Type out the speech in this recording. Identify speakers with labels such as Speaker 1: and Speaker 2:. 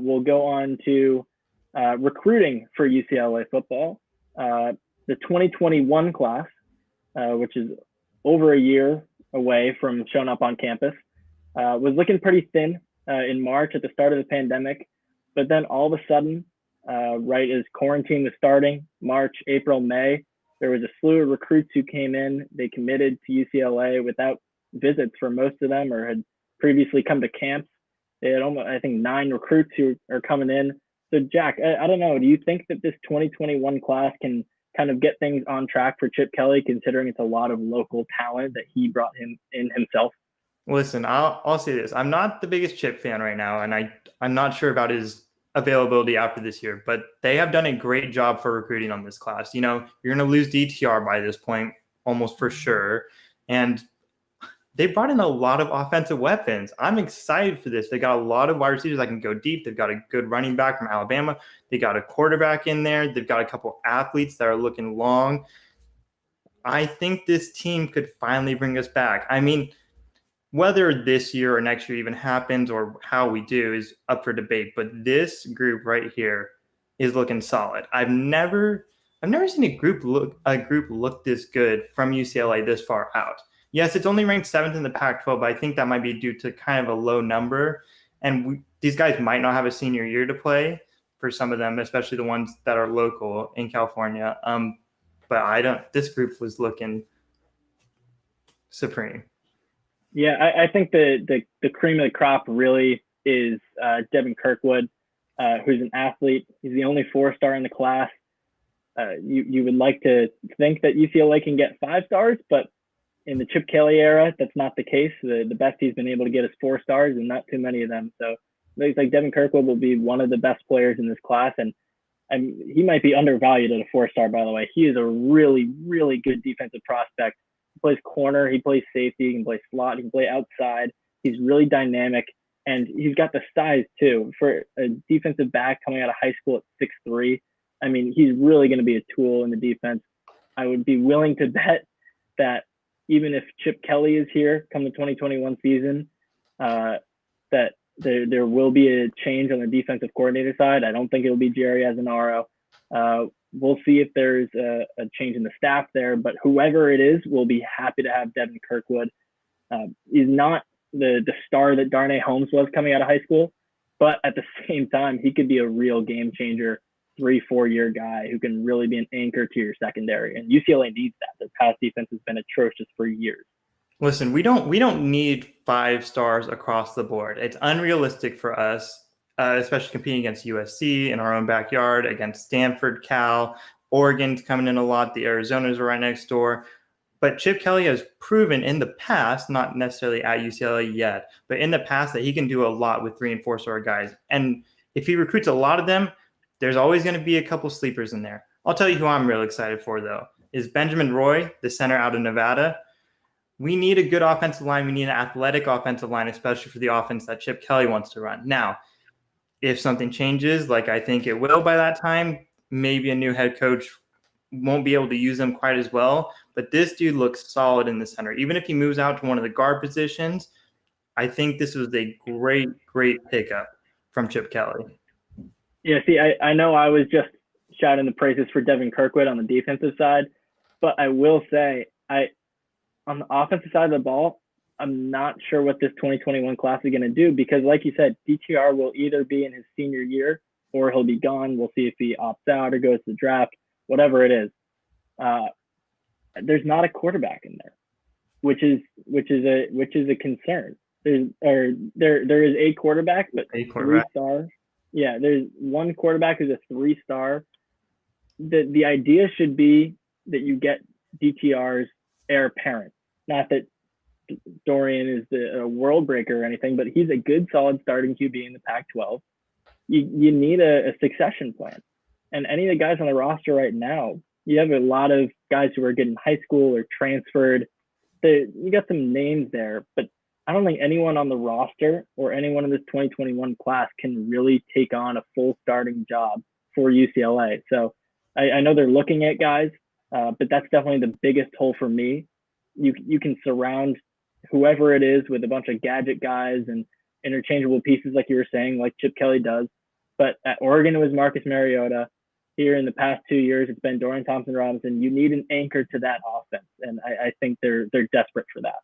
Speaker 1: we'll go on to recruiting for UCLA football. The 2021 class, which is over a year away from showing up on campus, was looking pretty thin in March at the start of the pandemic. But then all of a sudden, right as quarantine was starting, March, April, May, there was a slew of recruits who came in. They committed to UCLA without visits for most of them, or had previously come to camps. They had almost, I think, 9 recruits who are coming in. So Jack, I don't know. Do you think that this 2021 class can kind of get things on track for Chip Kelly, considering it's a lot of local talent that he brought in himself?
Speaker 2: Listen, I'll say this. I'm not the biggest Chip fan right now, and I'm not sure about his availability after this year, but they have done a great job for recruiting on this class. You know, you're going to lose DTR by this point, almost for sure. And they brought in a lot of offensive weapons. I'm excited for this. They got a lot of wide receivers that can go deep. They've got a good running back from Alabama. They got a quarterback in there. They've got a couple athletes that are looking long. I think this team could finally bring us back. I mean, whether this year or next year even happens or how we do is up for debate. But this group right here is looking solid. I've never seen a group look this good from UCLA this far out. Yes, it's only ranked 7th in the Pac-12, but I think that might be due to kind of a low number. And these guys might not have a senior year to play for some of them, especially the ones that are local in California. But this group was looking supreme.
Speaker 1: Yeah, I think the cream of the crop really is Devin Kirkwood, who's an athlete. He's the only 4-star in the class. You would like to think that UCLA can get 5 stars, but in the Chip Kelly era, that's not the case. The best he's been able to get is 4 stars, and not too many of them. So it looks like Devin Kirkwood will be one of the best players in this class, and he might be undervalued at a 4-star, by the way. He is a really, really good defensive prospect. He plays corner, he plays safety, he can play slot, he can play outside. He's really dynamic, and he's got the size too. For a defensive back coming out of high school at 6'3", I mean, he's really going to be a tool in the defense. I would be willing to bet that even if Chip Kelly is here come the 2021 season, that there will be a change on the defensive coordinator side. I don't think it'll be Jerry Azzanaro. We'll see if there's a change in the staff there, but whoever it is, we'll be happy to have Devin Kirkwood. He's not the star that Darnay Holmes was coming out of high school, but at the same time, he could be a real game changer, 3-4 year guy who can really be an anchor to your secondary. And UCLA needs that. Their pass defense has been atrocious for years.
Speaker 2: Listen, we don't need 5 stars across the board. It's unrealistic for us, especially competing against USC in our own backyard, against Stanford, Cal, Oregon's coming in a lot. The Arizonas are right next door. But Chip Kelly has proven in the past, not necessarily at UCLA yet, but in the past that he can do a lot with 3- and 4-star guys. And if he recruits a lot of them, there's always going to be a couple sleepers in there. I'll tell you who I'm really excited for, though, is Benjamin Roy, the center out of Nevada. We need a good offensive line. We need an athletic offensive line, especially for the offense that Chip Kelly wants to run. Now, if something changes, like I think it will by that time, maybe a new head coach won't be able to use them quite as well. But this dude looks solid in the center. Even if he moves out to one of the guard positions, I think this was a great, great pickup from Chip Kelly.
Speaker 1: Yeah, see, I know I was just shouting the praises for Devin Kirkwood on the defensive side, but I will say, on the offensive side of the ball, I'm not sure what this 2021 class is going to do because, like you said, DTR will either be in his senior year or he'll be gone. We'll see if he opts out or goes to the draft, whatever it is. There's not a quarterback in there, which is a concern. There is a quarterback, but 3 stars. Yeah, there's one quarterback who's a 3-star. The idea should be that you get DTR's heir apparent. Not that Dorian is a world breaker or anything, but he's a good, solid starting QB in the Pac-12. You need a succession plan. And any of the guys on the roster right now, you have a lot of guys who are getting high school or transferred. You got some names there, but I don't think anyone on the roster or anyone in this 2021 class can really take on a full starting job for UCLA. So I know they're looking at guys, but that's definitely the biggest hole for me. You can surround whoever it is with a bunch of gadget guys and interchangeable pieces, like you were saying, like Chip Kelly does. But at Oregon, it was Marcus Mariota. Here in the past 2 years, it's been Dorian Thompson-Robinson. You need an anchor to that offense, and I think they're desperate for that.